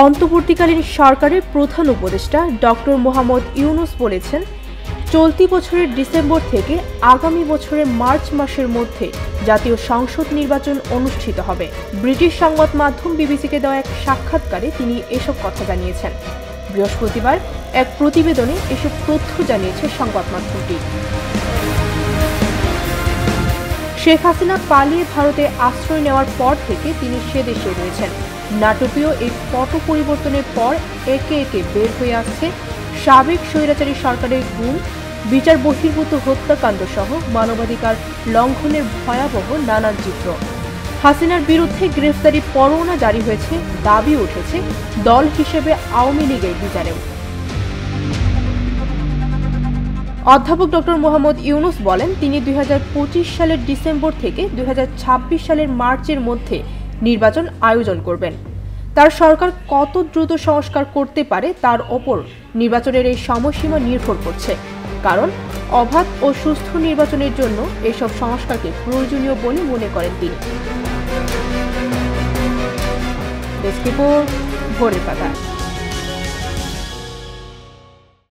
অন্তর্বর্তীকালীন সরকারের প্রধান উপদেষ্টা ডক্টর মোহাম্মদ ইউনূস বলেছেন, চলতি বছরের ডিসেম্বর থেকে আগামী বছরের মার্চ মাসের মধ্যে জাতীয় সংসদ নির্বাচন অনুষ্ঠিত হবে। ব্রিটিশ সংবাদ মাধ্যম বিবিসিকে দেওয়া এক সাক্ষাৎকারে তিনি এসব কথা জানিয়েছেন। বৃহস্পতিবার এক প্রতিবেদনে এসব তথ্য জানিয়েছে সংবাদ মাধ্যমটি। শেখ হাসিনা পালিয়ে ভারতে আশ্রয় নেওয়ার পর থেকে তিনি সে দেশে রয়েছেন। নাটকীয় এই পট পরিবর্তনের পর একে একে বের হয়ে আসছে সাবেক স্বৈরাচারী সরকারের গুম, বিচার বহির্ভূত হত্যাকাণ্ড সহ মানবাধিকার লঙ্ঘনের ভয়াবহ নানান চিত্র। হাসিনার বিরুদ্ধে গ্রেফতারি পরোয়ানা জারি হয়েছে, দাবি উঠেছে দল হিসেবে আওয়ামী লীগের বিচারেও। অধ্যাপক ডক্টর মোহাম্মদ ইউনূস বলেন, তিনি 2025 সালের ডিসেম্বর থেকে 2026 সালের মার্চের মধ্যে নির্বাচন আয়োজন করবেন। তার সরকার কত দ্রুত সংস্কার করতে পারে তার ওপর নির্বাচনের এই সময়সীমা নির্ভর করছে, কারণ অবাধ ও সুস্থ নির্বাচনের জন্য এসব সংস্কারকে প্রয়োজনীয় বলে মনে করেন তিনি। ডেস্ক রিপোর্ট, ভোরের পাতা।